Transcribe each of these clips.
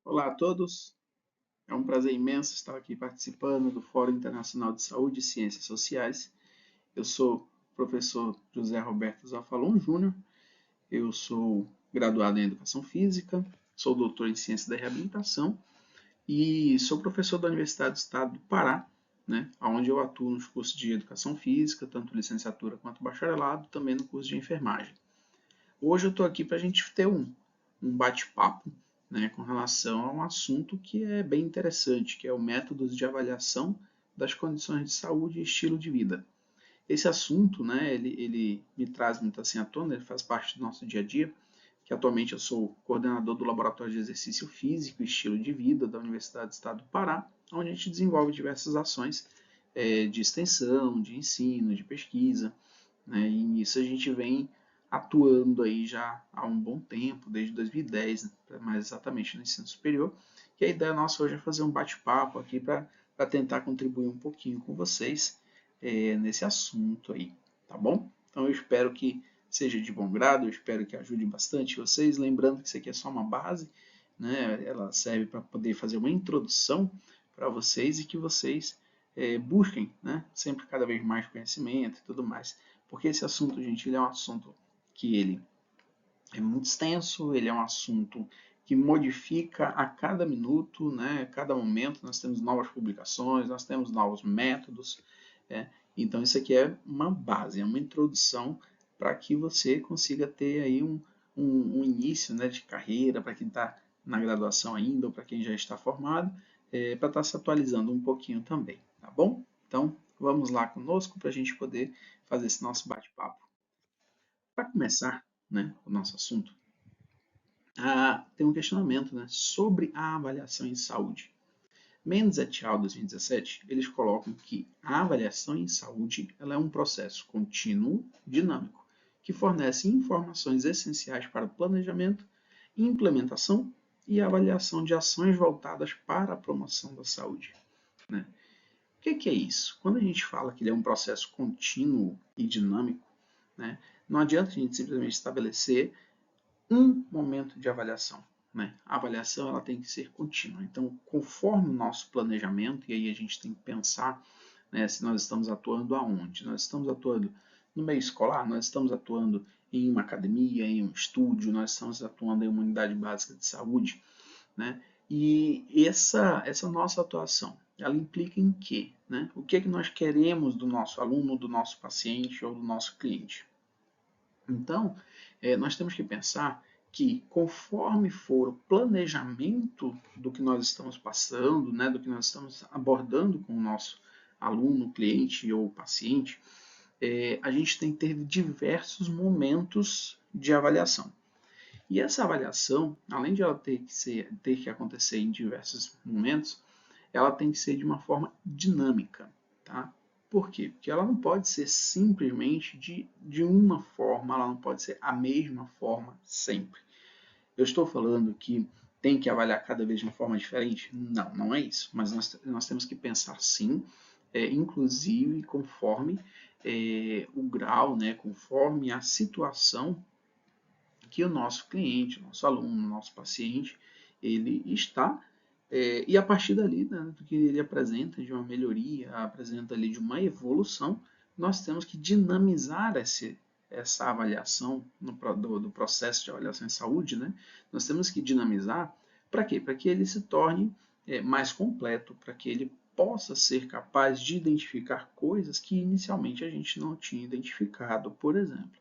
Olá a todos, é um prazer imenso estar aqui participando do Fórum Internacional de Saúde e Ciências Sociais. Eu sou o professor José Roberto Zafalon Júnior, eu sou graduado em Educação Física, sou doutor em Ciência da Reabilitação e sou professor da Universidade do Estado do Pará, onde eu atuo nos cursos de Educação Física, tanto licenciatura quanto bacharelado, também no curso de Enfermagem. Hoje eu estou aqui para a gente ter um bate-papo, com relação a um assunto que é bem interessante, que é o métodos de avaliação das condições de saúde e estilo de vida. Esse assunto, ele me traz muito assim à tona, ele faz parte do nosso dia a dia, que atualmente eu sou coordenador do Laboratório de Exercício Físico e Estilo de Vida da Universidade do Estado do Pará, onde a gente desenvolve diversas ações de extensão, de ensino, de pesquisa, e nisso a gente vem atuando aí já há um bom tempo, desde 2010, mais exatamente no ensino superior. E a ideia nossa hoje é fazer um bate-papo aqui para tentar contribuir um pouquinho com vocês nesse assunto aí, tá bom? Então eu espero que seja de bom grado, eu espero que ajude bastante vocês. Lembrando que isso aqui é só uma base, ela serve para poder fazer uma introdução para vocês e que vocês busquem, sempre cada vez mais conhecimento e tudo mais. Porque esse assunto, gente, ele é um assunto que ele é muito extenso, ele é um assunto que modifica a cada minuto, a cada momento nós temos novas publicações, nós temos novos métodos. Então isso aqui é uma base, é uma introdução para que você consiga ter aí um início, de carreira, para quem está na graduação ainda ou para quem já está formado, para estar se atualizando um pouquinho também, tá bom? Então vamos lá conosco para a gente poder fazer esse nosso bate-papo. Para começar, o nosso assunto, tem um questionamento, sobre a avaliação em saúde. Mendes et al. 2017, eles colocam que a avaliação em saúde ela é um processo contínuo, dinâmico, que fornece informações essenciais para o planejamento, implementação e avaliação de ações voltadas para a promoção da saúde. Né? O que é isso? Quando a gente fala que ele é um processo contínuo e dinâmico, não adianta a gente simplesmente estabelecer um momento de avaliação. A avaliação ela tem que ser contínua. Então, conforme o nosso planejamento, e aí a gente tem que pensar se nós estamos atuando aonde. Nós estamos atuando no meio escolar, nós estamos atuando em uma academia, em um estúdio, nós estamos atuando em uma unidade básica de saúde. E essa nossa atuação, ela implica em quê? O que é que nós queremos do nosso aluno, do nosso paciente ou do nosso cliente? Então, nós temos que pensar que conforme for o planejamento do que nós estamos passando, do que nós estamos abordando com o nosso aluno, cliente ou paciente, a gente tem que ter diversos momentos de avaliação. E essa avaliação, além de ela ter que acontecer em diversos momentos, ela tem que ser de uma forma dinâmica, tá? Por quê? Porque ela não pode ser simplesmente de uma forma, ela não pode ser a mesma forma sempre. Eu estou falando que tem que avaliar cada vez de uma forma diferente? Não, não é isso. Mas nós temos que pensar sim, inclusive conforme o grau, conforme a situação que o nosso cliente, o nosso aluno, o nosso paciente, ele está e a partir dali, do que ele apresenta de uma melhoria, apresenta ali de uma evolução, nós temos que dinamizar essa avaliação do processo de avaliação em saúde, Nós temos que dinamizar para quê? Para que ele se torne mais completo, para que ele possa ser capaz de identificar coisas que inicialmente a gente não tinha identificado, por exemplo.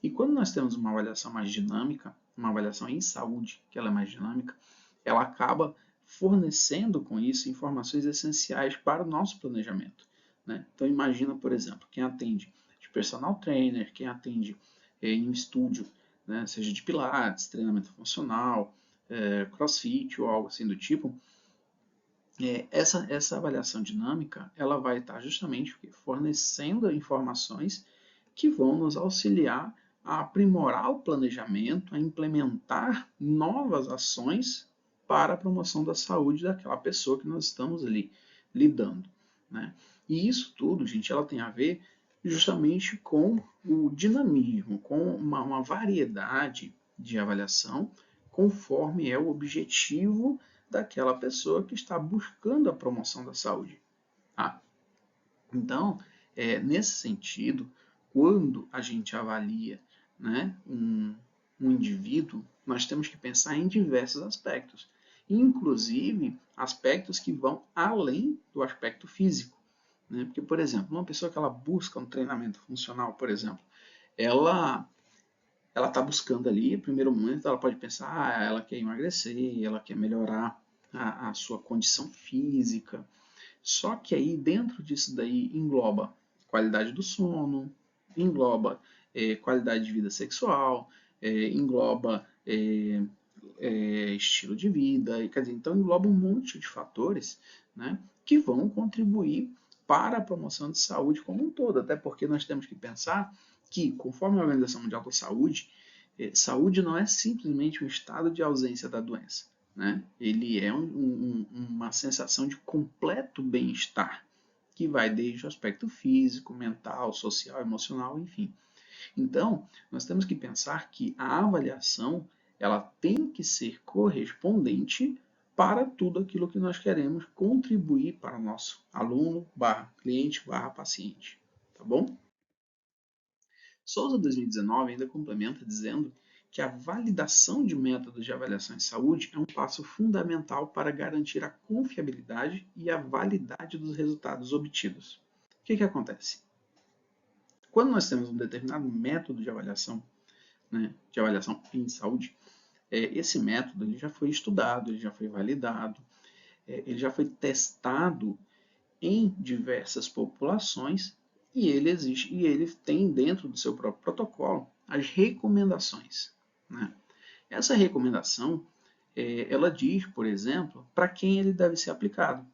E quando nós temos uma avaliação mais dinâmica, uma avaliação em saúde, que ela é mais dinâmica, ela acaba fornecendo com isso informações essenciais para o nosso planejamento. Então imagina, por exemplo, quem atende de personal trainer, quem atende em um estúdio, seja de pilates, treinamento funcional, crossfit ou algo assim do tipo, essa avaliação dinâmica ela vai estar justamente fornecendo informações que vão nos auxiliar a aprimorar o planejamento, a implementar novas ações para a promoção da saúde daquela pessoa que nós estamos ali lidando. E isso tudo, gente, ela tem a ver justamente com o dinamismo, com uma variedade de avaliação conforme é o objetivo daquela pessoa que está buscando a promoção da saúde. Tá? Então, nesse sentido, quando a gente avalia, né, um indivíduo, nós temos que pensar em diversos aspectos, inclusive aspectos que vão além do aspecto físico. Né? Porque, por exemplo, uma pessoa que ela busca um treinamento funcional, por exemplo, ela está buscando ali, no primeiro momento, ela pode pensar, ela quer emagrecer, ela quer melhorar a sua condição física. Só que aí, dentro disso daí, engloba qualidade do sono, engloba qualidade de vida sexual, engloba estilo de vida, quer dizer, então engloba um monte de fatores, né, que vão contribuir para a promoção de saúde como um todo, até porque nós temos que pensar que, conforme a Organização Mundial da Saúde, saúde não é simplesmente um estado de ausência da doença. Né? Ele é uma sensação de completo bem-estar, que vai desde o aspecto físico, mental, social, emocional, enfim. Então, nós temos que pensar que a avaliação ela tem que ser correspondente para tudo aquilo que nós queremos contribuir para o nosso aluno, cliente, paciente. Tá bom? Souza 2019 ainda complementa dizendo que a validação de métodos de avaliação em saúde é um passo fundamental para garantir a confiabilidade e a validade dos resultados obtidos. O que acontece? Quando nós temos um determinado método de avaliação, né, de avaliação em saúde, esse método ele já foi estudado, ele já foi validado, ele já foi testado em diversas populações e ele existe e ele tem dentro do seu próprio protocolo as recomendações. Né? Essa recomendação ela diz, por exemplo, para quem ele deve ser aplicado.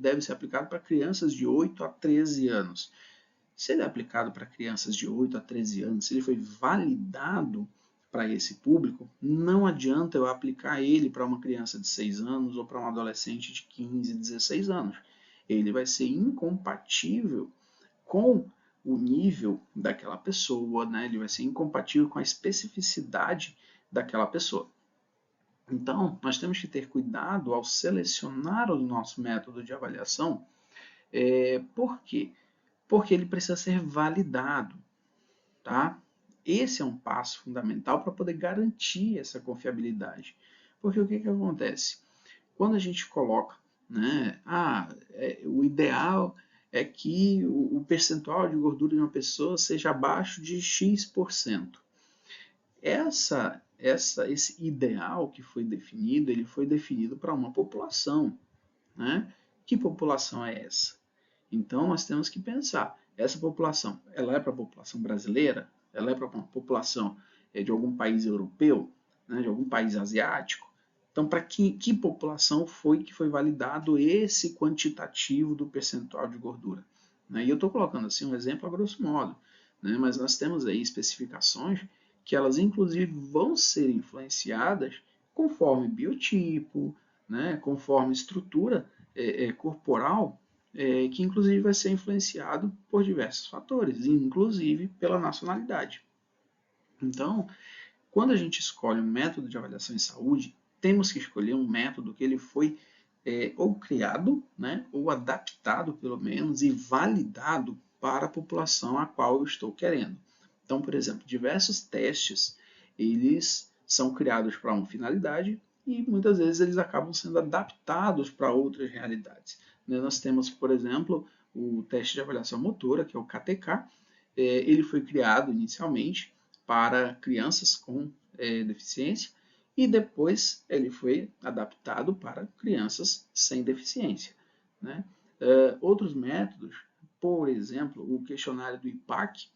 Deve ser aplicado para crianças de 8 a 13 anos. Se ele é aplicado para crianças de 8 a 13 anos, se ele foi validado para esse público, não adianta eu aplicar ele para uma criança de 6 anos ou para um adolescente de 15, 16 anos. Ele vai ser incompatível com o nível daquela pessoa, né? Ele vai ser incompatível com a especificidade daquela pessoa. Então, nós temos que ter cuidado ao selecionar o nosso método de avaliação. Por quê? Porque ele precisa ser validado, tá? Esse é um passo fundamental para poder garantir essa confiabilidade. Porque o que acontece? Quando a gente coloca, né, o ideal é que o percentual de gordura de uma pessoa seja abaixo de X%. Esse ideal que foi definido, ele foi definido para uma população. Né? Que população é essa? Então, nós temos que pensar, essa população, ela é para a população brasileira? Ela é para uma população de algum país europeu? Né? De algum país asiático? Então, para que população foi que foi validado esse quantitativo do percentual de gordura? Né? E eu estou colocando assim um exemplo a grosso modo, né? Mas nós temos aí especificações que elas inclusive vão ser influenciadas conforme biotipo, né? Conforme estrutura corporal, que inclusive vai ser influenciado por diversos fatores, inclusive pela nacionalidade. Então, quando a gente escolhe um método de avaliação em saúde, temos que escolher um método que ele foi ou criado, né, ou adaptado pelo menos e validado para a população a qual eu estou querendo. Então, por exemplo, diversos testes eles são criados para uma finalidade e muitas vezes eles acabam sendo adaptados para outras realidades. Nós temos, por exemplo, o teste de avaliação motora, que é o KTK. Ele foi criado inicialmente para crianças com deficiência e depois ele foi adaptado para crianças sem deficiência. Né? Outros métodos, por exemplo, o questionário do IPAC,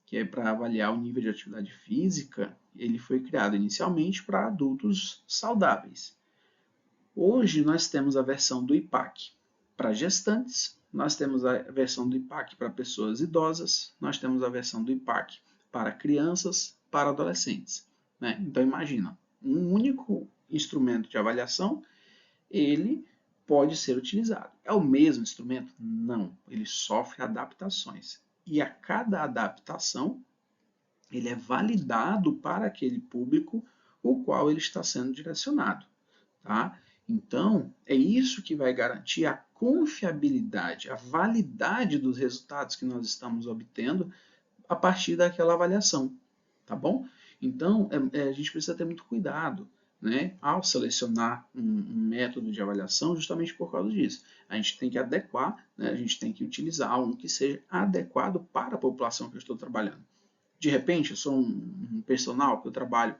que é para avaliar o nível de atividade física, ele foi criado inicialmente para adultos saudáveis. Hoje nós temos a versão do IPAC para gestantes, nós temos a versão do IPAC para pessoas idosas, nós temos a versão do IPAC para crianças, para adolescentes. Né? Então imagina, um único instrumento de avaliação, ele pode ser utilizado. É o mesmo instrumento? Não, ele sofre adaptações. E a cada adaptação, ele é validado para aquele público o qual ele está sendo direcionado. Tá? Então, é isso que vai garantir a confiabilidade, a validade dos resultados que nós estamos obtendo a partir daquela avaliação, tá bom? Então, a gente precisa ter muito cuidado, né, ao selecionar um método de avaliação, justamente por causa disso. A gente tem que adequar, né, a gente tem que utilizar um que seja adequado para a população que eu estou trabalhando. De repente, eu sou um personal que eu trabalho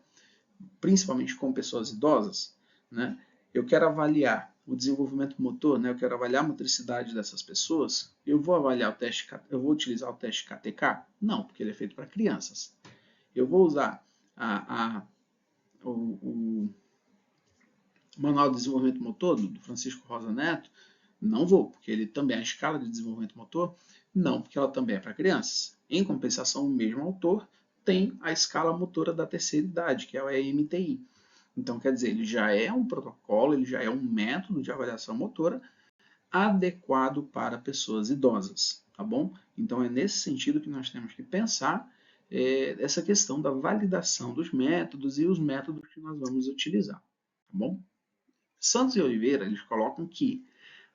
principalmente com pessoas idosas, né? Eu quero avaliar o desenvolvimento motor, né? Eu quero avaliar a motricidade dessas pessoas. Eu vou avaliar o teste, eu vou utilizar o teste KTK? Não, porque ele é feito para crianças. Eu vou usar o Manual de Desenvolvimento Motor do Francisco Rosa Neto? Não vou, porque ele também é a escala de desenvolvimento motor? Não, porque ela também é para crianças. Em compensação, o mesmo autor tem a escala motora da terceira idade, que é o EMTI. Então, quer dizer, ele já é um protocolo, ele já é um método de avaliação motora adequado para pessoas idosas, tá bom? Então, é nesse sentido que nós temos que pensar essa questão da validação dos métodos e os métodos que nós vamos utilizar, tá bom? Santos e Oliveira, eles colocam que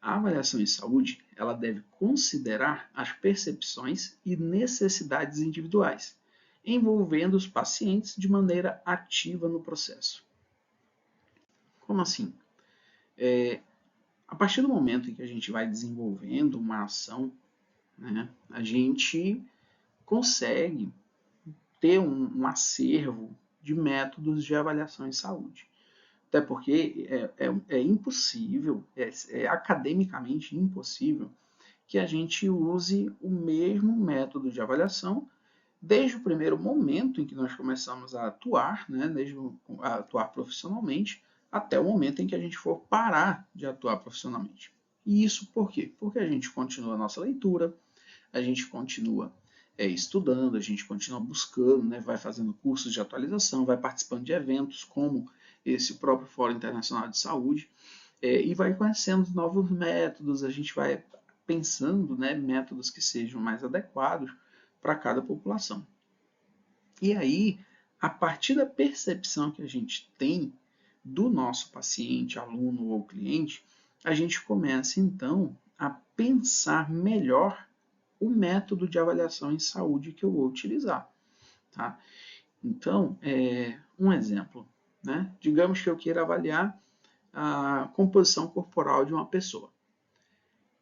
a avaliação em saúde, ela deve considerar as percepções e necessidades individuais, envolvendo os pacientes de maneira ativa no processo. Como assim? A partir do momento em que a gente vai desenvolvendo uma ação, né, a gente consegue ter um acervo de métodos de avaliação em saúde. Até porque é impossível, é academicamente impossível que a gente use o mesmo método de avaliação desde o primeiro momento em que nós começamos a atuar, né, desde a atuar profissionalmente, até o momento em que a gente for parar de atuar profissionalmente. E isso por quê? Porque a gente continua a nossa leitura, a gente continua estudando, a gente continua buscando, né, vai fazendo cursos de atualização, vai participando de eventos como esse próprio Fórum Internacional de Saúde, e vai conhecendo novos métodos, a gente vai pensando, né, métodos que sejam mais adequados para cada população. E aí, a partir da percepção que a gente tem do nosso paciente, aluno ou cliente, a gente começa então a pensar melhor o método de avaliação em saúde que eu vou utilizar. Tá? Então, um exemplo, né? Digamos que eu queira avaliar a composição corporal de uma pessoa.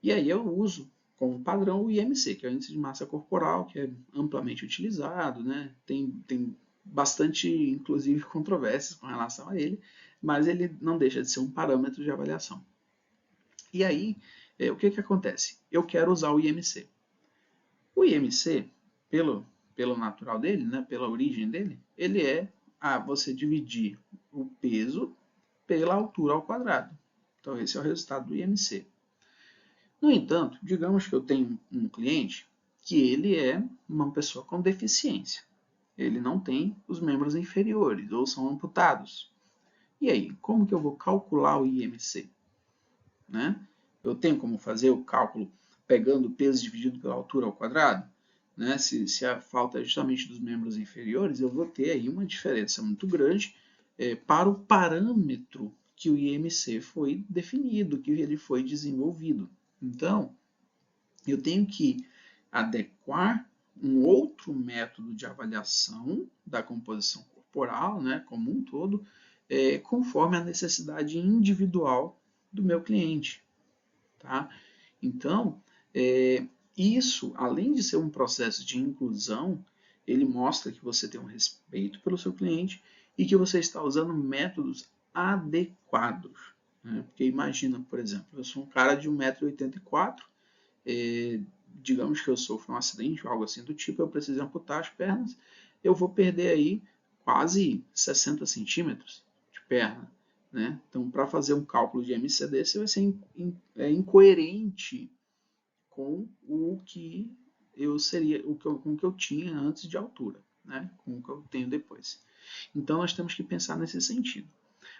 E aí eu uso como padrão o IMC, que é o Índice de Massa Corporal, que é amplamente utilizado, né? Tem bastante, inclusive, controvérsias com relação a ele, mas ele não deixa de ser um parâmetro de avaliação. E aí, o que acontece? Eu quero usar o IMC. O IMC, pelo natural dele, né, pela origem dele, ele é você dividir o peso pela altura ao quadrado. Então, esse é o resultado do IMC. No entanto, digamos que eu tenho um cliente que ele é uma pessoa com deficiência. Ele não tem os membros inferiores ou são amputados. E aí, como que eu vou calcular o IMC? Né? Eu tenho como fazer o cálculo pegando o peso dividido pela altura ao quadrado? Né? Se a falta é justamente dos membros inferiores, eu vou ter aí uma diferença muito grande para o parâmetro que o IMC foi definido, que ele foi desenvolvido. Então, eu tenho que adequar um outro método de avaliação da composição corporal, né, como um todo, conforme a necessidade individual do meu cliente. Tá? Então, isso, além de ser um processo de inclusão, ele mostra que você tem um respeito pelo seu cliente e que você está usando métodos adequados. Né? Porque imagina, por exemplo, eu sou um cara de 1,84 m, digamos que eu sofro um acidente ou algo assim do tipo, eu preciso amputar as pernas, eu vou perder aí quase 60 centímetros de perna. Né? Então, para fazer um cálculo de MCD, você vai ser incoerente com o que eu seria, com o que eu tinha antes de altura, né? Com o que eu tenho depois. Então, nós temos que pensar nesse sentido.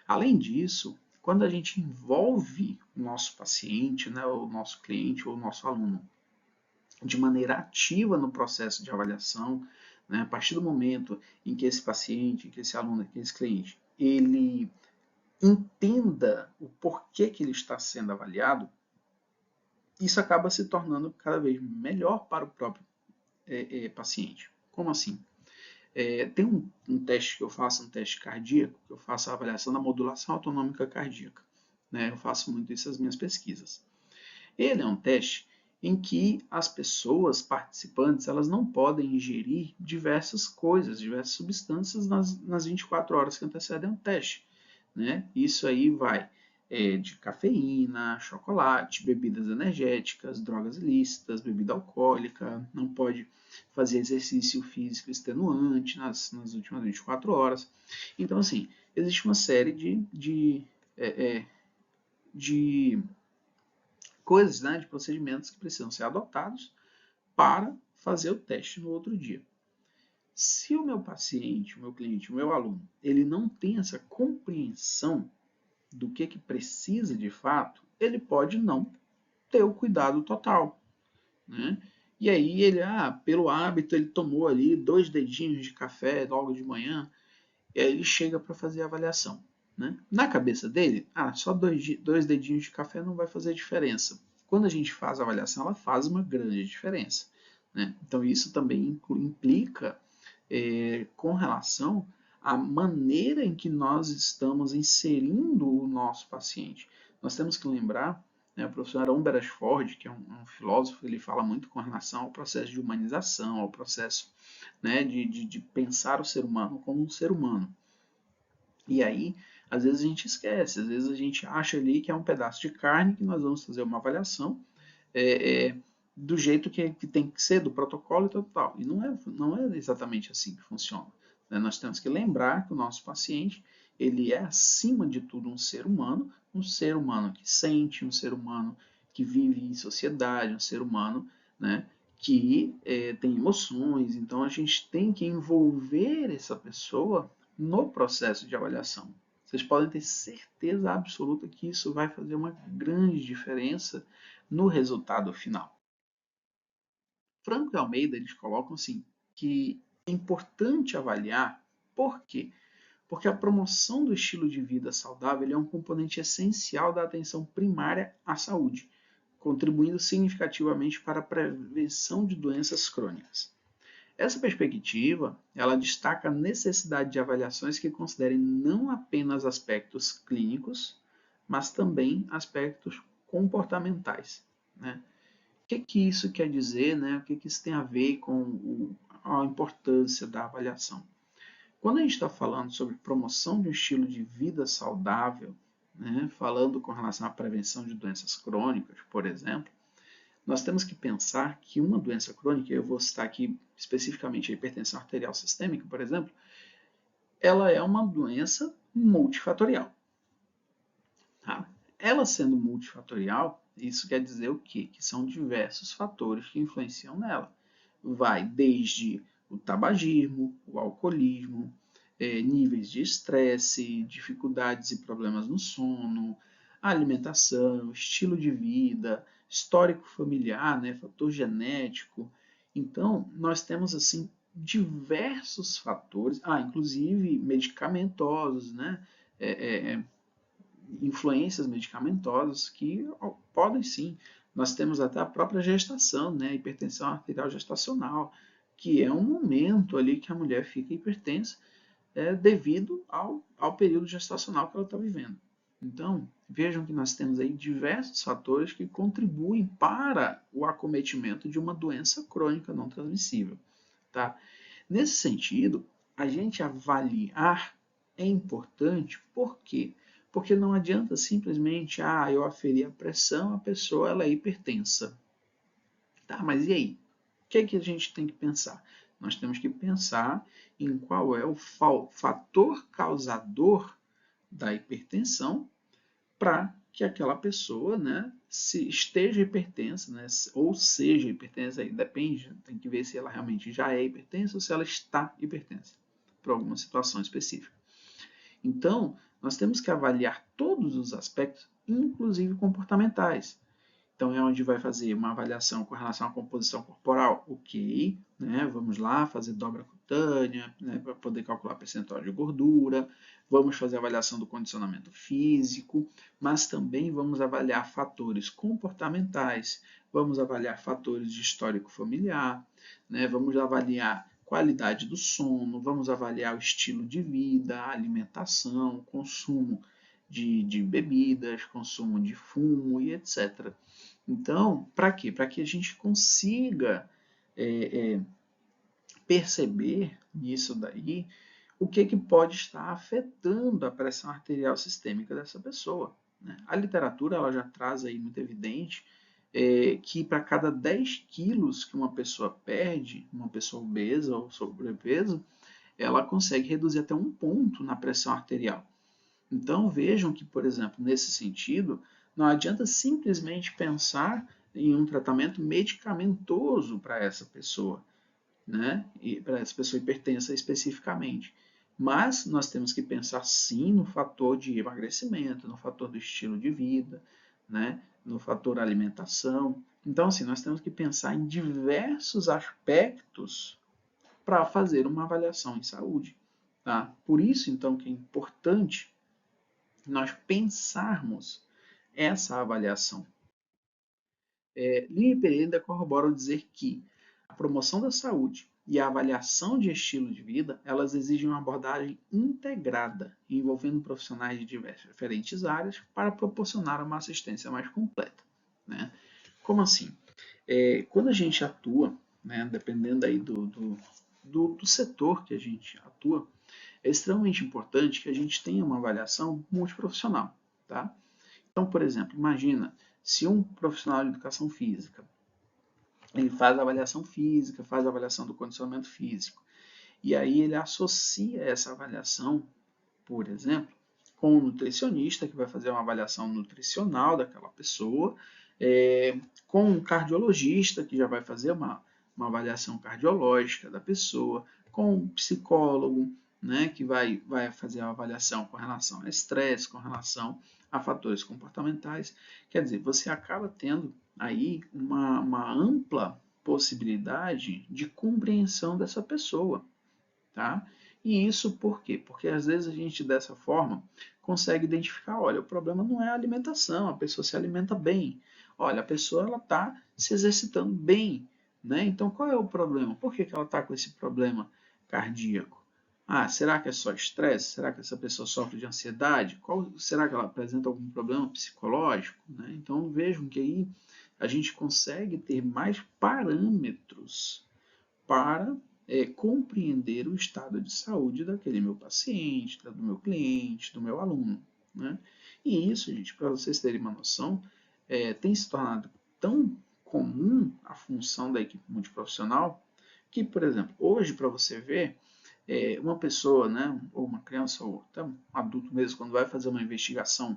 Além disso, quando a gente envolve o nosso paciente, né, o nosso cliente ou o nosso aluno de maneira ativa no processo de avaliação, né, a partir do momento em que esse paciente, que esse aluno, que esse cliente ele entenda o porquê que ele está sendo avaliado, isso acaba se tornando cada vez melhor para o próprio paciente. Como assim? Tem um teste que eu faço, um teste cardíaco, que eu faço a avaliação da modulação autonômica cardíaca. Né? Eu faço muito isso nas minhas pesquisas. Ele é um teste em que as pessoas participantes elas não podem ingerir diversas coisas, diversas substâncias nas 24 horas que antecedem o teste. Né? Isso aí vai de cafeína, chocolate, bebidas energéticas, drogas ilícitas, bebida alcoólica, não pode fazer exercício físico extenuante nas últimas 24 horas. Então, assim, existe uma série de coisas, né, de procedimentos que precisam ser adotados para fazer o teste no outro dia. Se o meu paciente, o meu cliente, o meu aluno, ele não tem essa compreensão do que precisa de fato, ele pode não ter o cuidado total. Né? E aí ele, pelo hábito, ele tomou ali 2 dedinhos de café logo de manhã, e aí ele chega para fazer a avaliação. Né? Na cabeça dele, só 2 dedinhos de café não vai fazer diferença. Quando a gente faz a avaliação, ela faz uma grande diferença. Né? Então isso também implica com relação à maneira em que nós estamos inserindo o nosso paciente. Nós temos que lembrar, né, o professor Aaron Beresford, que é um filósofo, ele fala muito com relação ao processo de humanização, ao processo, né, de pensar o ser humano como um ser humano. E aí, às vezes a gente esquece, às vezes a gente acha ali que é um pedaço de carne que nós vamos fazer uma avaliação do jeito que tem que ser, do protocolo e tal. E não é exatamente assim que funciona. Né? Nós temos que lembrar que o nosso paciente ele é, acima de tudo, um ser humano que sente, um ser humano que vive em sociedade, um ser humano, né, que tem emoções. Então, a gente tem que envolver essa pessoa no processo de avaliação. Vocês podem ter certeza absoluta que isso vai fazer uma grande diferença no resultado final. Franco e Almeida eles colocam assim que é importante avaliar por quê? Porque a promoção do estilo de vida saudável é um componente essencial da atenção primária à saúde, contribuindo significativamente para a prevenção de doenças crônicas. Essa perspectiva, ela destaca a necessidade de avaliações que considerem não apenas aspectos clínicos, mas também aspectos comportamentais. Né? O que isso quer dizer? Né? O que isso tem a ver com a importância da avaliação? Quando a gente está falando sobre promoção de um estilo de vida saudável, né? Falando com relação à prevenção de doenças crônicas, por exemplo, nós temos que pensar que uma doença crônica, eu vou citar aqui especificamente a hipertensão arterial sistêmica, por exemplo, ela é uma doença multifatorial. Tá? Ela sendo multifatorial, isso quer dizer o quê? Que são diversos fatores que influenciam nela. Vai desde o tabagismo, o alcoolismo, níveis de estresse, dificuldades e problemas no sono, alimentação, estilo de vida, histórico familiar, né, fator genético. Então, nós temos assim diversos fatores, inclusive medicamentosos, né, influências medicamentosas que podem sim. Nós temos até a própria gestação, né, hipertensão arterial gestacional, que é um momento ali que a mulher fica hipertensa devido ao período gestacional que ela está vivendo. Então, vejam que nós temos aí diversos fatores que contribuem para o acometimento de uma doença crônica não transmissível. Tá? Nesse sentido, a gente avaliar é importante, por quê? Porque não adianta simplesmente, eu aferi a pressão, a pessoa ela é hipertensa. Tá, mas e aí? O que a gente tem que pensar? Nós temos que pensar em qual é o fator causador da hipertensão para que aquela pessoa, né, se esteja hipertensa, né, ou seja hipertensa, aí depende, tem que ver se ela realmente já é hipertensa ou se ela está hipertensa, por alguma situação específica. Então, nós temos que avaliar todos os aspectos, inclusive comportamentais. Então, é onde vai fazer uma avaliação com relação à composição corporal, ok, né? Vamos lá fazer dobra cutânea, né? Para poder calcular percentual de gordura. Vamos fazer a avaliação do condicionamento físico, mas também vamos avaliar fatores comportamentais, vamos avaliar fatores de histórico familiar, né? Vamos avaliar qualidade do sono, vamos avaliar o estilo de vida, a alimentação, consumo de bebidas, consumo de fumo e etc. Então, para quê? Para que a gente consiga perceber nisso daí o que pode estar afetando a pressão arterial sistêmica dessa pessoa. Né? A literatura ela já traz aí muito evidente que para cada 10 quilos que uma pessoa perde, uma pessoa obesa ou sobrepeso, ela consegue reduzir até 1 ponto na pressão arterial. Então vejam que, por exemplo, nesse sentido, não adianta simplesmente pensar em um tratamento medicamentoso para essa pessoa, né? E para essa pessoa hipertensa especificamente. Mas nós temos que pensar sim no fator de emagrecimento, no fator do estilo de vida, né? No fator alimentação. Então, assim, nós temos que pensar em diversos aspectos para fazer uma avaliação em saúde. Tá? Por isso, então, que é importante nós pensarmos essa avaliação. Linha e Pereira corroboram dizer que a promoção da saúde e a avaliação de estilo de vida, elas exigem uma abordagem integrada, envolvendo profissionais de diferentes áreas para proporcionar uma assistência mais completa. Né? Como assim? Quando a gente atua, né, dependendo aí do setor que a gente atua, é extremamente importante que a gente tenha uma avaliação multiprofissional. Tá? Então, por exemplo, imagina se um profissional de educação física ele faz a avaliação física, faz a avaliação do condicionamento físico, e aí ele associa essa avaliação, por exemplo, com um nutricionista que vai fazer uma avaliação nutricional daquela pessoa, com um cardiologista que já vai fazer uma avaliação cardiológica da pessoa, com um psicólogo, né, que vai fazer a avaliação com relação a estresse, com relação a fatores comportamentais. Quer dizer, você acaba tendo aí uma ampla possibilidade de compreensão dessa pessoa. Tá? E isso por quê? Porque às vezes a gente dessa forma consegue identificar, olha, o problema não é a alimentação, a pessoa se alimenta bem. Olha, a pessoa ela está se exercitando bem, né? Então qual é o problema? Por que ela está com esse problema cardíaco? Ah, será que é só estresse? Será que essa pessoa sofre de ansiedade? Será que ela apresenta algum problema psicológico? Né? Então vejam que aí a gente consegue ter mais parâmetros para compreender o estado de saúde daquele meu paciente, do meu cliente, do meu aluno. Né? E isso, gente, para vocês terem uma noção, tem se tornado tão comum a função da equipe multiprofissional que, por exemplo, hoje, para você ver, uma pessoa, né, ou uma criança, ou até um adulto mesmo, quando vai fazer uma investigação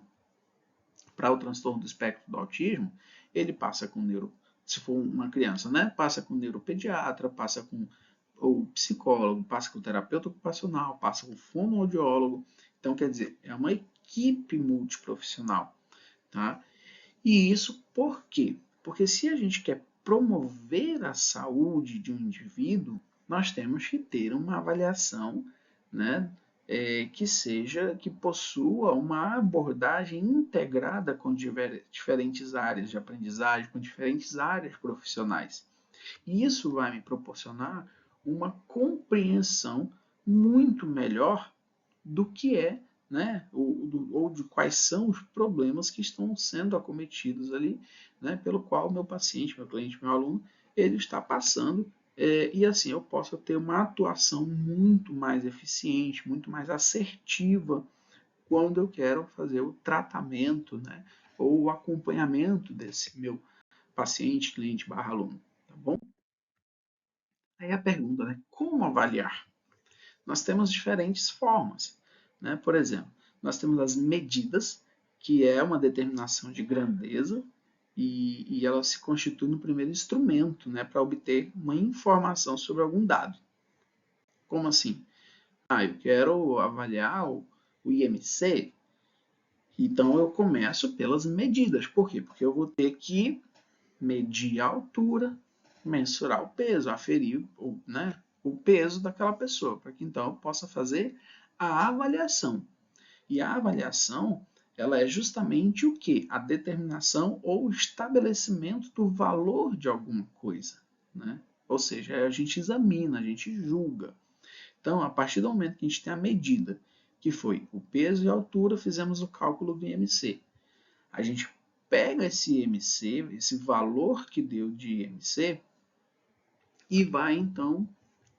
para o transtorno do espectro do autismo, ele passa com se for uma criança, né, passa com neuropediatra, passa com o psicólogo, passa com o terapeuta ocupacional, passa com o fonoaudiólogo. Então, quer dizer, é uma equipe multiprofissional. Tá? E isso por quê? Porque se a gente quer promover a saúde de um indivíduo, nós temos que ter uma avaliação, né, que possua uma abordagem integrada com diferentes áreas de aprendizagem, com diferentes áreas profissionais. E isso vai me proporcionar uma compreensão muito melhor do que é, né, ou de quais são os problemas que estão sendo acometidos ali, né, pelo qual o meu paciente, meu cliente, meu aluno, ele está passando, e assim eu posso ter uma atuação muito mais eficiente, muito mais assertiva quando eu quero fazer o tratamento, né, ou o acompanhamento desse meu paciente, cliente, barra aluno, tá bom? Aí a pergunta, né, como avaliar? Nós temos diferentes formas. Né? Por exemplo, nós temos as medidas, que é uma determinação de grandeza, e ela se constitui no primeiro instrumento, né, para obter uma informação sobre algum dado. Como assim? Ah, eu quero avaliar o IMC, então eu começo pelas medidas. Por quê? Porque eu vou ter que medir a altura, mensurar o peso, aferir o peso daquela pessoa, para que então eu possa fazer a avaliação. E a avaliação, ela é justamente o que? A determinação ou estabelecimento do valor de alguma coisa, né? Ou seja, a gente examina, a gente julga. Então, a partir do momento que a gente tem a medida, que foi o peso e a altura, fizemos o cálculo do IMC. A gente pega esse IMC, esse valor que deu de IMC, e vai então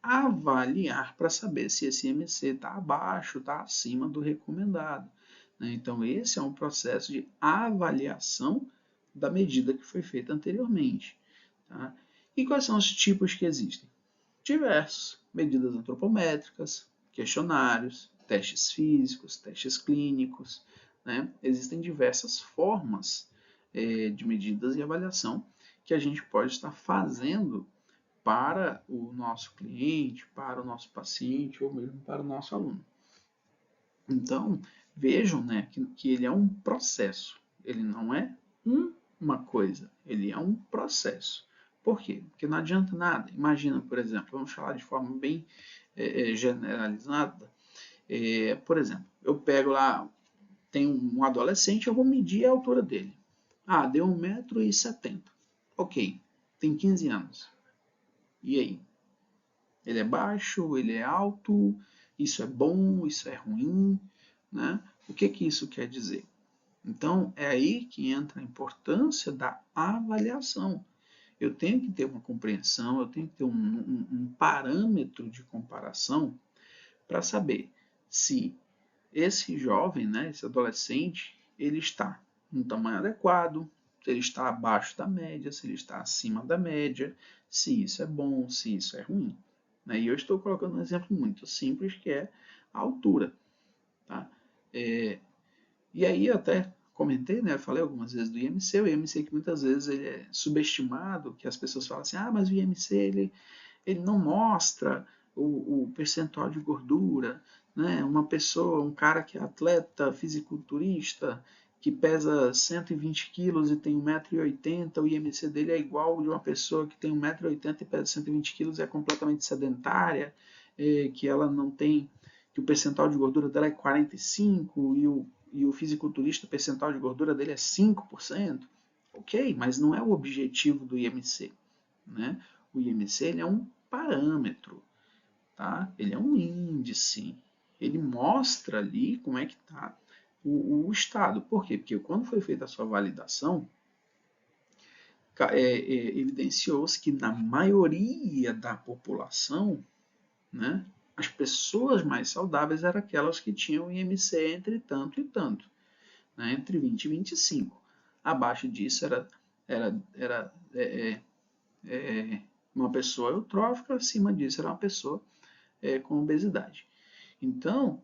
avaliar para saber se esse IMC está abaixo, está acima do recomendado. Então, esse é um processo de avaliação da medida que foi feita anteriormente. Tá? E quais são os tipos que existem? Diversos. Medidas antropométricas, questionários, testes físicos, testes clínicos. Né? Existem diversas formas de medidas e avaliação que a gente pode estar fazendo para o nosso cliente, para o nosso paciente ou mesmo para o nosso aluno. Então, vejam, né, que ele é um processo, ele não é uma coisa, ele é um processo. Por quê? Porque não adianta nada. Imagina, por exemplo, vamos falar de forma bem generalizada. Por exemplo, eu pego lá, tem um adolescente, eu vou medir a altura dele. Ah, deu 1,70 m. Ok, tem 15 anos. E aí? Ele é baixo, ele é alto, isso é bom, isso é ruim, né? O que que isso quer dizer? Então, é aí que entra a importância da avaliação. Eu tenho que ter uma compreensão, eu tenho que ter um parâmetro de comparação para saber se esse jovem, né, esse adolescente, ele está no tamanho adequado, se ele está abaixo da média, se ele está acima da média, se isso é bom, se isso é ruim. E eu estou colocando um exemplo muito simples, que é a altura. Tá? E aí eu até comentei, né, falei algumas vezes do IMC, o IMC que muitas vezes ele é subestimado, que as pessoas falam assim, mas o IMC ele não mostra o percentual de gordura, né? Uma pessoa, um cara que é atleta, fisiculturista, que pesa 120 quilos e tem 1,80 m, o IMC dele é igual de uma pessoa que tem 1,80 m e pesa 120 quilos e é completamente sedentária, que ela não tem, que o percentual de gordura dela é 45 e o fisiculturista, o percentual de gordura dele é 5%. Ok, mas não é o objetivo do IMC. Né? O IMC ele é um parâmetro, tá? Ele é um índice. Ele mostra ali como é que está o estado. Por quê? Porque quando foi feita a sua validação, evidenciou-se que na maioria da população, né, as pessoas mais saudáveis eram aquelas que tinham IMC entre tanto e tanto, né, entre 20 e 25. Abaixo disso era uma pessoa eutrófica, acima disso era uma pessoa com obesidade. Então,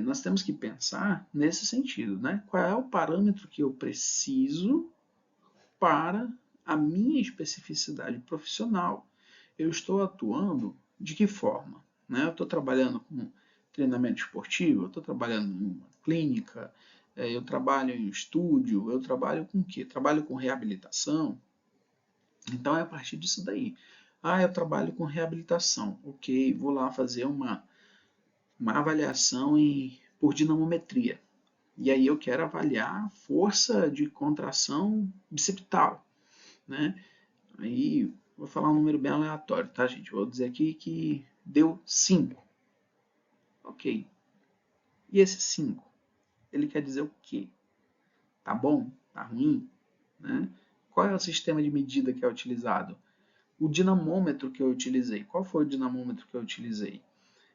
nós temos que pensar nesse sentido, né? Qual é o parâmetro que eu preciso para a minha especificidade profissional? Eu estou atuando de que forma? Né? Eu estou trabalhando com treinamento esportivo, eu estou trabalhando em uma clínica, eu trabalho em um estúdio, eu trabalho com o quê? Trabalho com reabilitação. Então é a partir disso daí. Eu trabalho com reabilitação. Ok, vou lá fazer uma avaliação por dinamometria. E aí eu quero avaliar a força de contração bicipital. Né? Aí vou falar um número bem aleatório, tá, gente? Vou dizer aqui que deu 5. Ok. E esse 5? Ele quer dizer o quê? Tá bom? Tá ruim? Né? Qual é o sistema de medida que é utilizado? O dinamômetro que eu utilizei. Qual foi o dinamômetro que eu utilizei?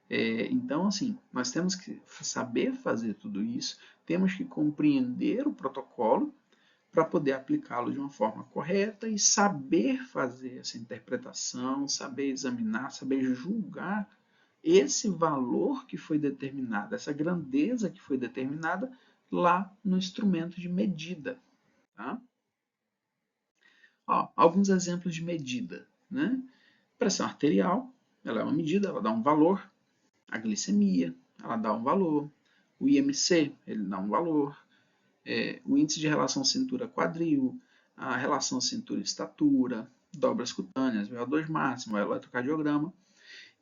Então, assim, nós temos que saber fazer tudo isso, temos que compreender o protocolo para poder aplicá-lo de uma forma correta e saber fazer essa interpretação, saber examinar, saber julgar esse valor que foi determinado, essa grandeza que foi determinada lá no instrumento de medida. Tá? Alguns exemplos de medida. Né? Pressão arterial, ela é uma medida, ela dá um valor. A glicemia, ela dá um valor. O IMC, ele dá um valor. O índice de relação cintura-quadril, a relação cintura-estatura, dobras cutâneas, VO2 máximo, eletrocardiograma,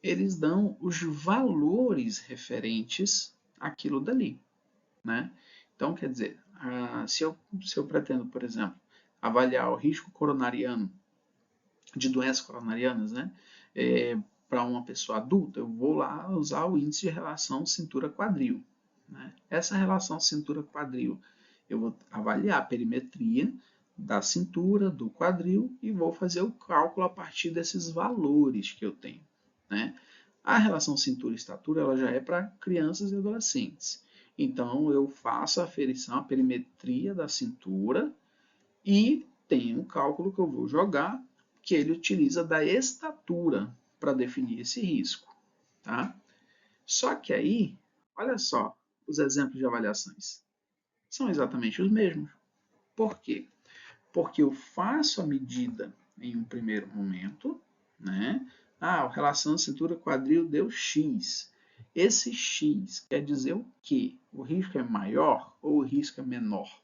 eles dão os valores referentes àquilo dali, né? Então, quer dizer, se eu pretendo, por exemplo, avaliar o risco coronariano, de doenças coronarianas, né? Para uma pessoa adulta, eu vou lá usar o índice de relação cintura-quadril. Né? Essa relação cintura-quadril, eu vou avaliar a perimetria da cintura, do quadril, e vou fazer o cálculo a partir desses valores que eu tenho. Né? A relação cintura-estatura ela já é para crianças e adolescentes. Então, eu faço a aferição, a perimetria da cintura e tenho um cálculo que eu vou jogar que ele utiliza da estatura para definir esse risco. Tá? Só que aí, olha só, os exemplos de avaliações são exatamente os mesmos. Por quê? Porque eu faço a medida em um primeiro momento, né? A relação cintura-quadril deu X. Esse X quer dizer o quê? O risco é maior ou o risco é menor?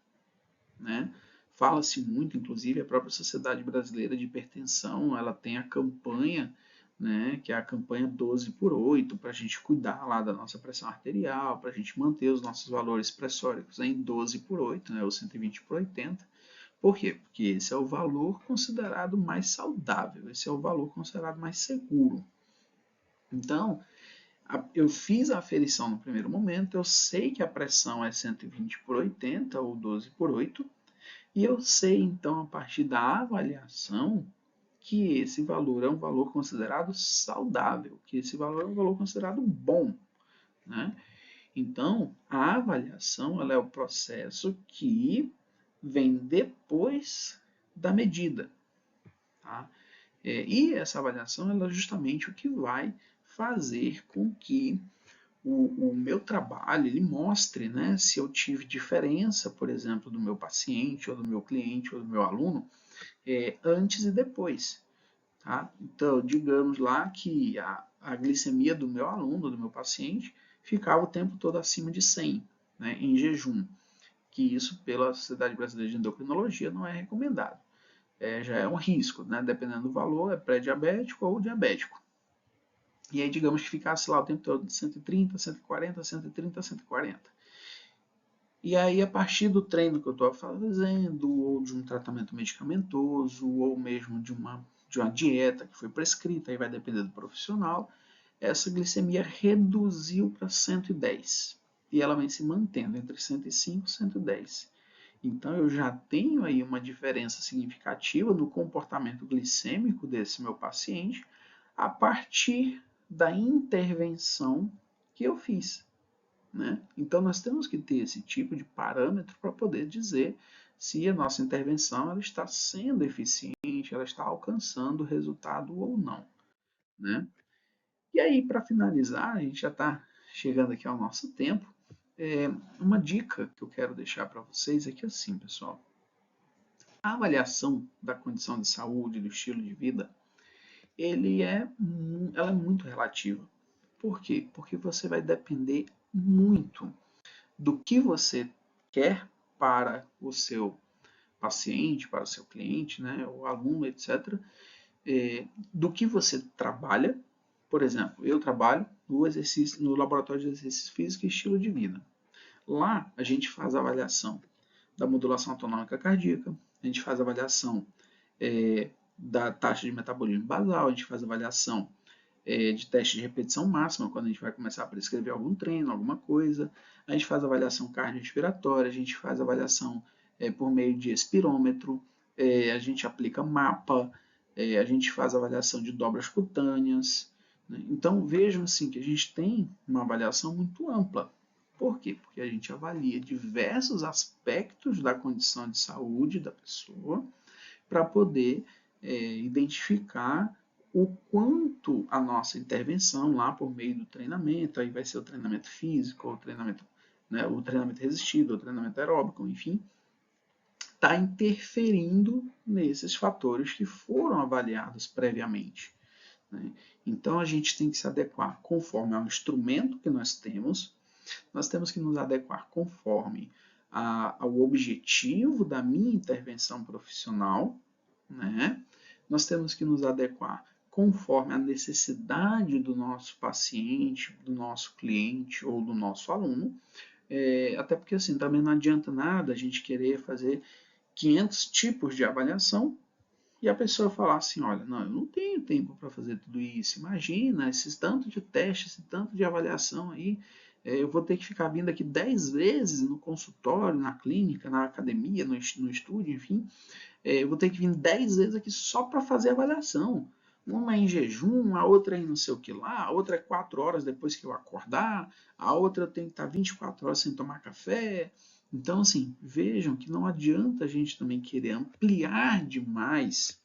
Né? Fala-se muito, inclusive a própria Sociedade Brasileira de Hipertensão, ela tem a campanha, né, que é a campanha 12/8, para a gente cuidar lá da nossa pressão arterial, para a gente manter os nossos valores pressóricos em 12/8, né, ou 120/80. Por quê? Porque esse é o valor considerado mais saudável, esse é o valor considerado mais seguro. Então, eu fiz a aferição no primeiro momento, eu sei que a pressão é 120/80 ou 12/8, e eu sei, então, a partir da avaliação, que esse valor é um valor considerado saudável, que esse valor é um valor considerado bom. Né? Então, a avaliação ela é o processo que vem depois da medida. Tá? E essa avaliação ela é justamente o que vai fazer com que o meu trabalho ele mostre, né, se eu tive diferença, por exemplo, do meu paciente, ou do meu cliente, ou do meu aluno, antes e depois. Tá? Então, digamos lá que a glicemia do meu aluno, do meu paciente, ficava o tempo todo acima de 100, né, em jejum, que isso pela Sociedade Brasileira de Endocrinologia não é recomendado. Já é um risco, né? Dependendo do valor, é pré-diabético ou diabético. E aí, digamos que ficasse lá o tempo todo de 130, 140, 130, 140. E aí, a partir do treino que eu estou fazendo, ou de um tratamento medicamentoso, ou mesmo de uma dieta que foi prescrita, aí vai depender do profissional, essa glicemia reduziu para 110. E ela vem se mantendo entre 105 e 110. Então, eu já tenho aí uma diferença significativa no comportamento glicêmico desse meu paciente a partir da intervenção que eu fiz. Né? Então, nós temos que ter esse tipo de parâmetro para poder dizer se a nossa intervenção ela está sendo eficiente, ela está alcançando o resultado ou não. Né? E aí, para finalizar, a gente já está chegando aqui ao nosso tempo. Uma dica que eu quero deixar para vocês é que assim, pessoal, a avaliação da condição de saúde, do estilo de vida, ela é muito relativa. Por quê? Porque você vai depender muito do que você quer para o seu paciente, para o seu cliente, né, o aluno, etc., do que você trabalha. Por exemplo, eu trabalho no laboratório de exercício físico e estilo de vida. Lá a gente faz a avaliação da modulação autonômica cardíaca, a gente faz a avaliação da taxa de metabolismo basal, a gente faz a avaliação de teste de repetição máxima, quando a gente vai começar a prescrever algum treino, alguma coisa. A gente faz avaliação cardiorrespiratória, a gente faz avaliação por meio de espirômetro, a gente aplica mapa, a gente faz avaliação de dobras cutâneas. Né? Então vejam assim que a gente tem uma avaliação muito ampla. Por quê? Porque a gente avalia diversos aspectos da condição de saúde da pessoa para poder identificar o quanto a nossa intervenção lá por meio do treinamento, aí vai ser o treinamento físico, ou o treinamento resistido, o treinamento aeróbico, enfim, está interferindo nesses fatores que foram avaliados previamente. Né? Então a gente tem que se adequar conforme ao instrumento que nós temos que nos adequar conforme ao objetivo da minha intervenção profissional, né? Nós temos que nos adequar conforme a necessidade do nosso paciente, do nosso cliente ou do nosso aluno. Até porque assim, também não adianta nada a gente querer fazer 500 tipos de avaliação e a pessoa falar assim, olha, não, eu não tenho tempo para fazer tudo isso. Imagina, esses tanto de teste, esse tanto de avaliação aí, eu vou ter que ficar vindo aqui 10 vezes no consultório, na clínica, na academia, no estúdio, enfim. Eu vou ter que vir 10 vezes aqui só para fazer a avaliação. Uma é em jejum, a outra é em não sei o que lá, a outra é 4 horas depois que eu acordar, a outra eu tenho que estar 24 horas sem tomar café. Então, assim, vejam que não adianta a gente também querer ampliar demais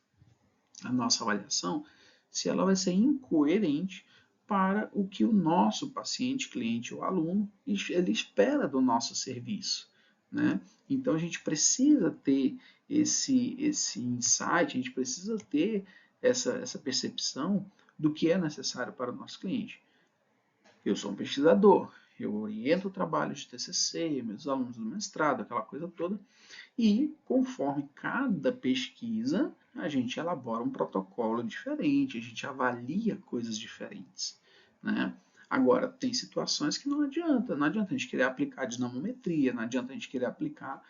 a nossa avaliação se ela vai ser incoerente para o que o nosso paciente, cliente ou aluno ele espera do nosso serviço, né? Então a gente precisa ter esse insight, a gente precisa ter essa percepção do que é necessário para o nosso cliente. Eu sou um pesquisador, eu oriento o trabalho de TCC, meus alunos do mestrado, aquela coisa toda, e conforme cada pesquisa, a gente elabora um protocolo diferente, a gente avalia coisas diferentes, né? Agora, tem situações que não adianta a gente querer aplicar dinamometria, não adianta a gente querer aplicar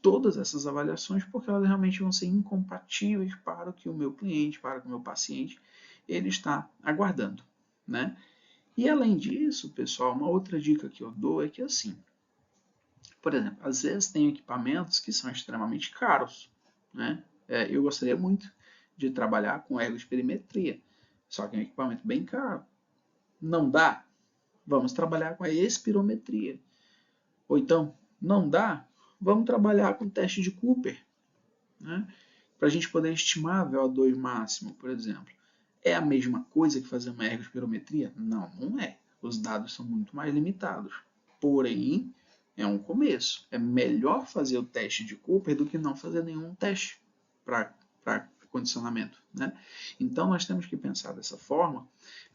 todas essas avaliações, porque elas realmente vão ser incompatíveis para o que o meu cliente, para o que o meu paciente, ele está aguardando, né? E além disso, pessoal, uma outra dica que eu dou é que assim, por exemplo, às vezes tem equipamentos que são extremamente caros, né? Eu gostaria muito de trabalhar com ergospirometria, só que é um equipamento bem caro. Não dá? Vamos trabalhar com a espirometria. Ou então, não dá? Vamos trabalhar com teste de Cooper, né? Para a gente poder estimar a VO2 máximo, por exemplo. É a mesma coisa que fazer uma ergospirometria? Não, não é. Os dados são muito mais limitados. Porém, é um começo. É melhor fazer o teste de Cooper do que não fazer nenhum teste para condicionamento, né? Então, nós temos que pensar dessa forma.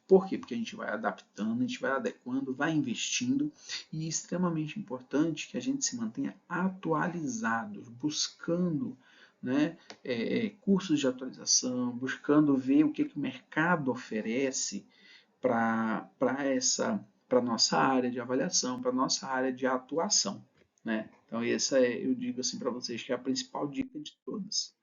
Por quê? Porque a gente vai adaptando, a gente vai adequando, vai investindo e é extremamente importante que a gente se mantenha atualizado, buscando, né, cursos de atualização, buscando ver o que o mercado oferece para a nossa área de avaliação, para a nossa área de atuação, né? Então essa eu digo assim para vocês que é a principal dica de todas.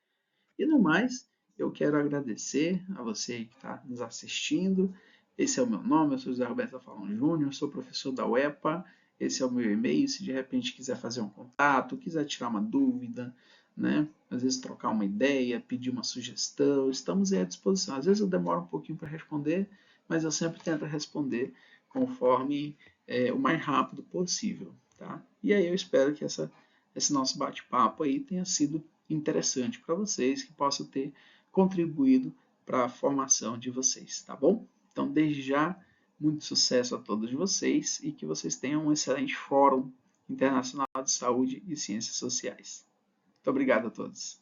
E no mais, eu quero agradecer a você que está nos assistindo. Esse é o meu nome, eu sou José Roberto Afalão Júnior, sou professor da UEPA. Esse é o meu e-mail, se de repente quiser fazer um contato, quiser tirar uma dúvida, né? Às vezes trocar uma ideia, pedir uma sugestão, estamos aí à disposição. Às vezes eu demoro um pouquinho para responder, mas eu sempre tento responder conforme o mais rápido possível, tá? E aí eu espero que esse nosso bate-papo aí tenha sido interessante para vocês, que possa ter contribuído para a formação de vocês, tá bom? Então, desde já, muito sucesso a todos vocês e que vocês tenham um excelente Fórum Internacional de Saúde e Ciências Sociais. Muito obrigado a todos.